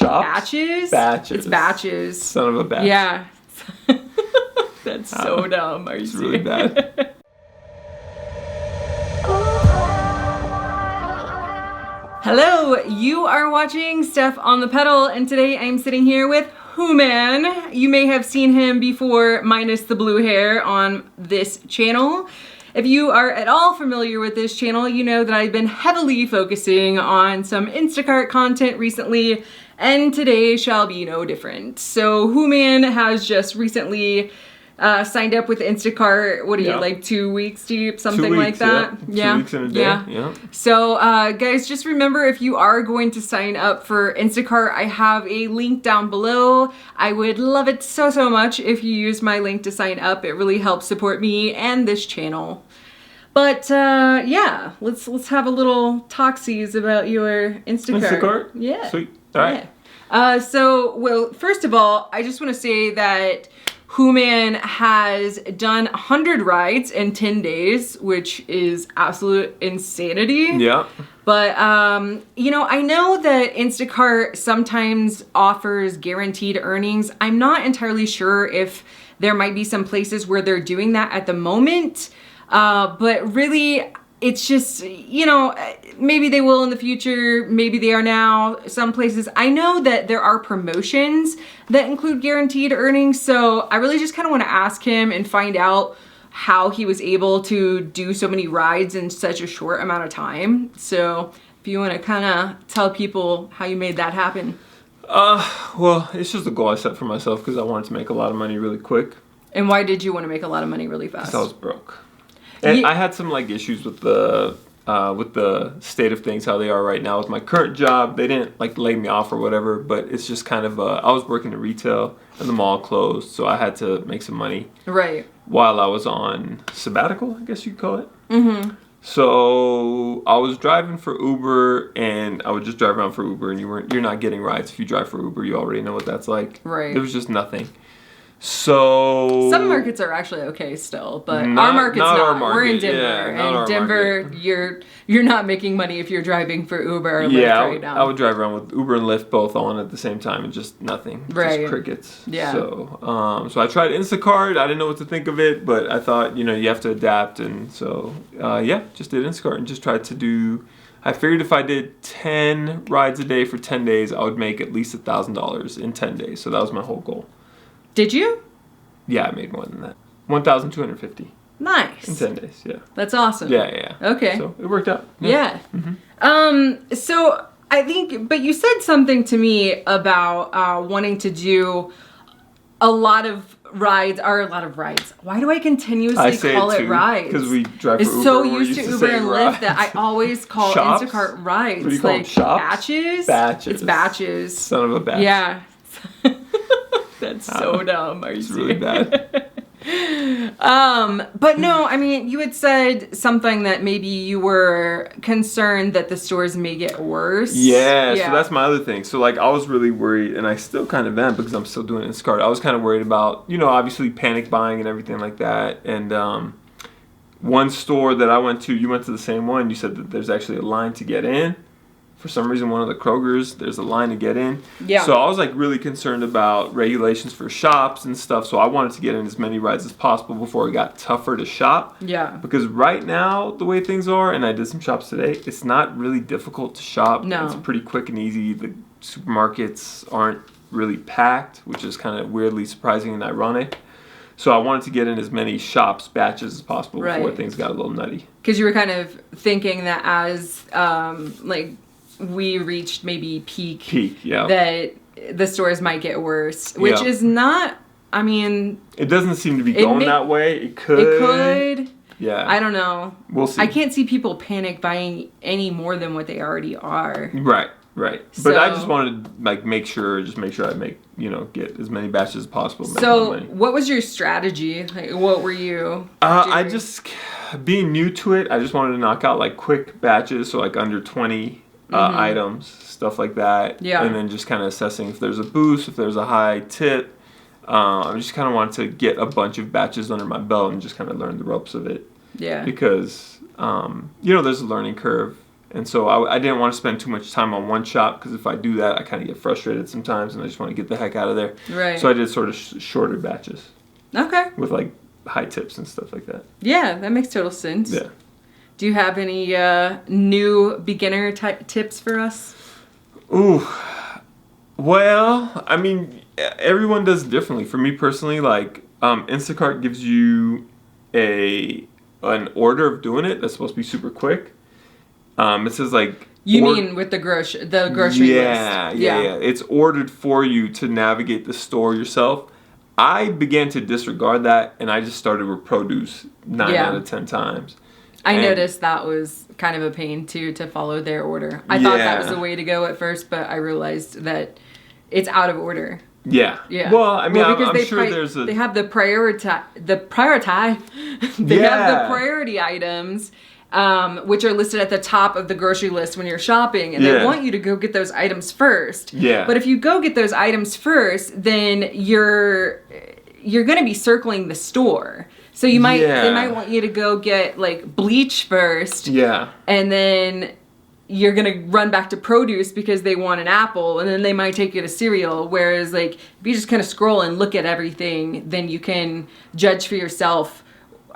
Shops? Batches? Batches. It's batches. Son of a batch. Yeah. That's so dumb. Are you It's really bad. Hello, you are watching Steph on the Pedal, and today I'm sitting here with Human. You may have seen him before, minus the blue hair, on this channel. If you are at all familiar with this channel, you know that I've been heavily focusing on some Instacart content recently, and today shall be no different. So Human has just recently signed up with Instacart. What are you, like 2 weeks deep, something 2 weeks, like that? Yeah. 2 weeks in a day. Yeah. So guys, just remember, if you are going to sign up for Instacart, I have a link down below. I would love it so much if you use my link to sign up. It really helps support me and this channel. But yeah, let's have a little talksies about your Instacart. Instacart? Yeah. Sweet. All right. Yeah. Well, first of all, I just want to say that Human has done 100 rides in 10 days, which is absolute insanity. Yeah. But, you know, I know that Instacart sometimes offers guaranteed earnings. I'm not entirely sure if there might be some places where they're doing that at the moment. But really, it's just, you know, maybe they will in the future, maybe they are now. Some places, I know that there are promotions that include guaranteed earnings, so I really just kind of want to ask him and find out how he was able to do so many rides in such a short amount of time. So if you want to kind of tell people how you made that happen. Well, it's just a goal I set for myself because I wanted to make a lot of money really quick. And why did you want to make a lot of money really fast? Because I was broke. And I had some like issues with the state of things, how they are right now with my current job. They didn't like lay me off or whatever, but it's just kind of I was working in retail and the mall closed, so I had to make some money. Right. While I was on sabbatical, I guess you could call it. Mm-hmm. So I was driving for Uber, and I would just drive around for Uber, and you're not getting rides if you drive for Uber. You already know what that's like. Right. There was just nothing. So some markets are actually okay still, but our market's not. Our market. We're in Denver, Yeah, and Denver, you're not making money if you're driving for Uber or Lyft right now. I would drive around with Uber and Lyft both on at the same time, and just nothing, just crickets. Yeah. So, so I tried Instacart. I didn't know what to think of it, but I thought, you know, you have to adapt, and so just did Instacart and just tried to do. I figured if I did 10 rides a day for 10 days, I would make at least $1,000 in 10 days. So that was my whole goal. Did you? Yeah, I made more than that. 1,250. Nice. In 10 days, yeah. That's awesome. Yeah. Okay. So it worked out. Yeah. Mm-hmm. So I think, but you said something to me about wanting to do a lot of rides. Why do I continuously call it rides? Because we drive for Uber. It's so used to Uber and Lyft that I always call Shops? Instacart rides. What do you call them? Shops? Batches? Batches. It's batches. Son of a batch. Yeah. That's so dumb. Are you serious? Really bad. But no, I mean, you had said something that maybe you were concerned that the stores may get worse. Yeah, so that's my other thing. So like I was really worried, and I still kind of am because I'm still doing Instacart. I was kind of worried about, you know, obviously panic buying and everything like that. And one store that I went to, you went to the same one, you said that there's actually a line to get in. For some reason, one of the Kroger's, there's a line to get in. Yeah. So I was like really concerned about regulations for shops and stuff. So I wanted to get in as many rides as possible before it got tougher to shop. Yeah. Because right now, the way things are, and I did some shops today, it's not really difficult to shop. No. It's pretty quick and easy. The supermarkets aren't really packed, which is kind of weirdly surprising and ironic. So I wanted to get in as many shops, batches as possible before things got a little nutty. Because you were kind of thinking that as we reached maybe peak, that the stores might get worse, which is not, I mean... It doesn't seem to be going that way. It could. Yeah. I don't know. We'll see. I can't see people panic buying any more than what they already are. Right. But I just wanted to make sure I make, you know, get as many batches as possible. So what was your strategy? Like, what were you I just, being new to it, I just wanted to knock out like quick batches, so like under 20 items, stuff like that. Yeah. And then just kind of assessing if there's a boost, if there's a high tip. I just kind of wanted to get a bunch of batches under my belt and just kind of learn the ropes of it. Yeah. Because, you know, there's a learning curve. And so I didn't want to spend too much time on one shop because if I do that, I kind of get frustrated sometimes and I just want to get the heck out of there. Right. So I did sort of shorter batches. Okay. With like high tips and stuff like that. Yeah, that makes total sense. Yeah. Do you have any new beginner tips for us? Ooh. Well, I mean, everyone does it differently. For me personally, like Instacart gives you an order of doing it that's supposed to be super quick. It says like... You mean with the grocery list? Yeah. It's ordered for you to navigate the store yourself. I began to disregard that, and I just started with produce 9 out of 10 times. I noticed that was kind of a pain, too, to follow their order. I thought that was the way to go at first, but I realized that it's out of order. Yeah. Well, I mean, I'm sure there's a... They have the priority items, which are listed at the top of the grocery list when you're shopping, and they want you to go get those items first. Yeah. But if you go get those items first, then you're going to be circling the store. So they might want you to go get like bleach first. Yeah. And then you're going to run back to produce because they want an apple, and then they might take you to cereal. Whereas like if you just kind of scroll and look at everything, then you can judge for yourself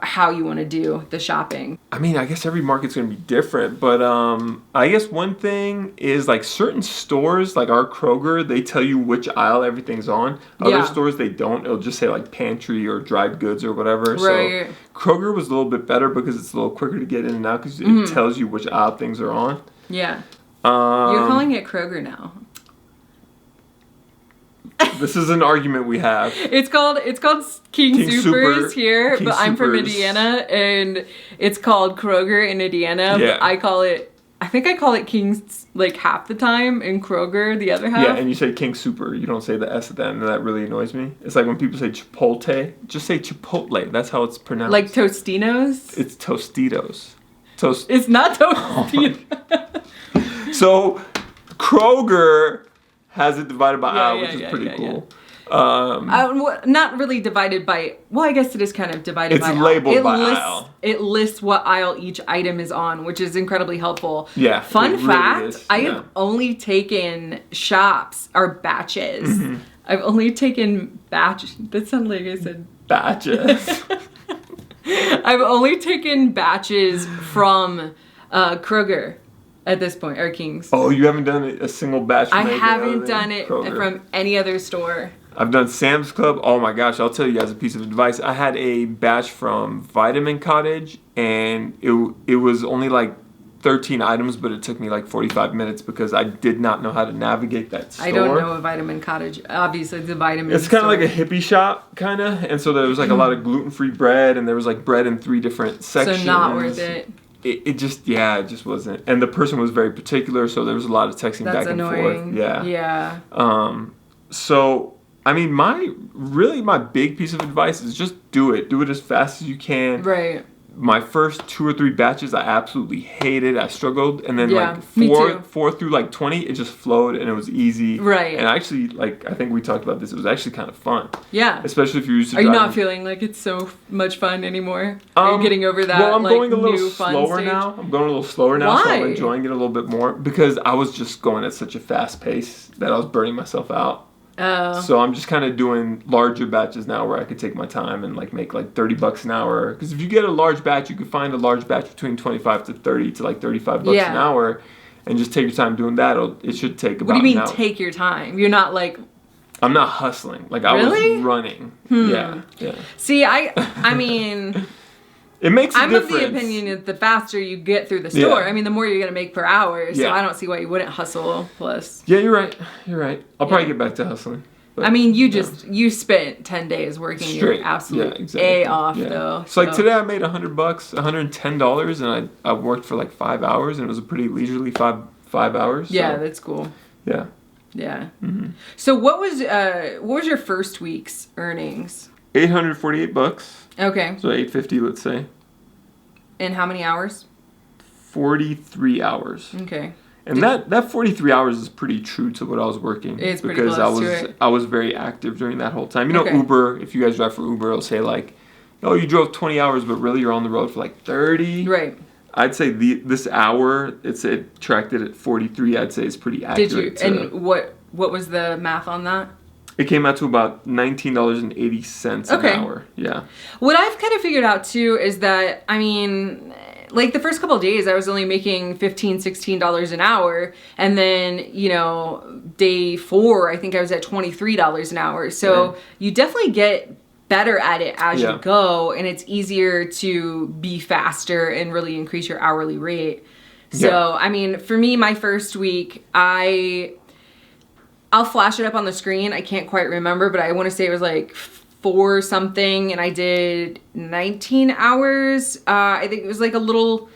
how you want to do the shopping. I mean, I guess every market's going to be different, but I guess one thing is like certain stores, like our Kroger, they tell you which aisle everything's on. Other stores, they don't. It'll just say like pantry or dried goods or whatever. Right. So Kroger was a little bit better because it's a little quicker to get in and out because it tells you which aisle things are on. Yeah. You're calling it Kroger now. This is an argument we have. It's called King Supers here, but I'm from Indiana, and it's called Kroger in Indiana. Yeah. But I think I call it King's like half the time, and Kroger the other half. Yeah, and you say King Super. You don't say the S at the end, and that really annoys me. It's like when people say Chipotle, just say Chipotle. That's how it's pronounced. Like Tostinos? It's Tostitos. It's not Tostitos. Oh so Kroger has it divided by aisle, which is pretty cool. Not really divided by... Well, I guess it is kind of divided by aisle. It's labeled by aisle. It lists what aisle each item is on, which is incredibly helpful. Yeah. Fun fact, really I have only taken shops or batches. Mm-hmm. I've only taken batches. That sounded like I said... Batches. I've only taken batches from Kroger. At this point, or King's. Oh, you haven't done a single batch from I haven't done it from any other store. I've done Sam's Club. Oh my gosh, I'll tell you guys a piece of advice. I had a batch from Vitamin Cottage, and it was only like 13 items, but it took me like 45 minutes because I did not know how to navigate that store. I don't know a Vitamin Cottage. Obviously, it's a vitamin It's kind of like a hippie shop, kind of. And so there was like a lot of gluten-free bread, and there was like bread in 3 different sections. So not worth it. It just wasn't. And the person was very particular, so there was a lot of texting back and forth. Yeah. So, I mean, my big piece of advice is just do it. Do it as fast as you can. Right. My first 2 or 3 batches, I absolutely hated. I struggled. And then like 4 through like 20, it just flowed and it was easy. Right. And actually, like, I think we talked about this. It was actually kind of fun. Yeah. Especially if you're used to driving. Are you not feeling like it's so much fun anymore? Are you getting over that? Well, I'm like, going a little new slower now. I'm going a little slower now. Why? So I'm enjoying it a little bit more because I was just going at such a fast pace that I was burning myself out. Oh. So I'm just kind of doing larger batches now where I could take my time and like make like $30 an hour. Because if you get a large batch, you could find a large batch between 25 to 30 to like $35 an hour, and just take your time doing that. It should take about. What do you mean take your time? You're not like. I'm not hustling. Like I was running. Yeah. See, I mean. It makes a difference. I'm of the opinion that the faster you get through the store, I mean, the more you're going to make per hour. So I don't see why you wouldn't hustle plus. Yeah, you're right. I'll probably get back to hustling. But, I mean, you spent 10 days working your absolute A off, though. So, like, today I made $100, $110, and I worked for, like, 5 hours, and it was a pretty leisurely five hours. Yeah, that's cool. Yeah. Yeah. Mm-hmm. So, what was your first week's earnings? $848. Okay. So $850, let's say. And how many hours? 43 hours. Okay. And that 43 hours is pretty true to what I was working. It's pretty close to it. I was very active during that whole time. You know, Uber, if you guys drive for Uber, it'll say like, oh, you drove 20 hours, but really you're on the road for like 30. Right. I'd say this hour, it tracked it at 43. I'd say it's pretty accurate. Did you? And what was the math on that? It came out to about $19.80 an hour. Yeah. What I've kind of figured out too is that, I mean, like the first couple of days I was only making $15, $16 an hour. And then, you know, day 4, I think I was at $23 an hour. So you definitely get better at it as you go, and it's easier to be faster and really increase your hourly rate. So, I mean, for me, my first week, I'll flash it up on the screen. I can't quite remember, but I want to say it was like 4 something, and I did 19 hours. I think it was like a little,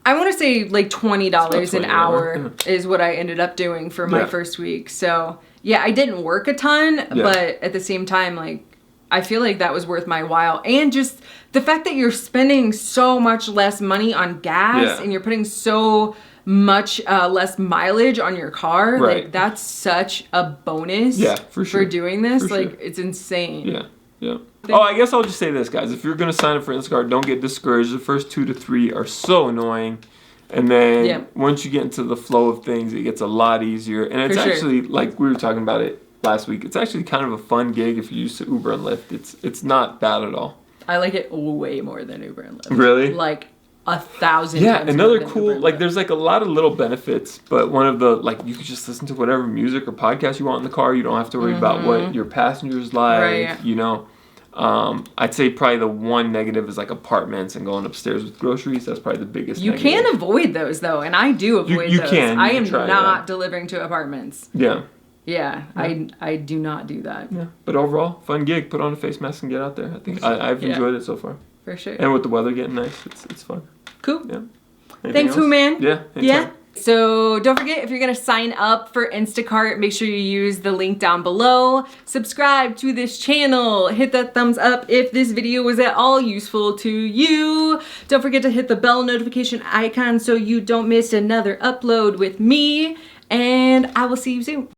I want to say like $20 an hour is what I ended up doing for my first week. So yeah, I didn't work a ton, but at the same time, like, I feel like that was worth my while. And just the fact that you're spending so much less money on gas and you're putting so much less mileage on your car, like that's such a bonus for doing this. Like it's insane. Yeah. Oh, I guess I'll just say this, guys. If you're going to sign up for Instacart, don't get discouraged. The first 2 to 3 are so annoying. And then once you get into the flow of things, it gets a lot easier. And it's actually, like we were talking about it last week, it's actually kind of a fun gig if you're used to Uber and Lyft. It's not bad at all. I like it way more than Uber and Lyft. Really? Like 1,000 times. Yeah, another more than cool, like there's like a lot of little benefits, but one of the, like you could just listen to whatever music or podcast you want in the car. You don't have to worry about what your passengers like, you know. I'd say probably the one negative is like apartments and going upstairs with groceries. That's probably the biggest negative. You can avoid those though, and I do avoid you those. Can. I am not delivering to apartments. Yeah, I do not do that. Yeah, but overall, fun gig. Put on a face mask and get out there. I think I've enjoyed it so far. For sure. And with the weather getting nice, it's fun. Cool. Yeah. Thanks, Who Man. Yeah. Yeah. So don't forget, if you're gonna sign up for Instacart, make sure you use the link down below. Subscribe to this channel. Hit that thumbs up if this video was at all useful to you. Don't forget to hit the bell notification icon so you don't miss another upload with me. And I will see you soon.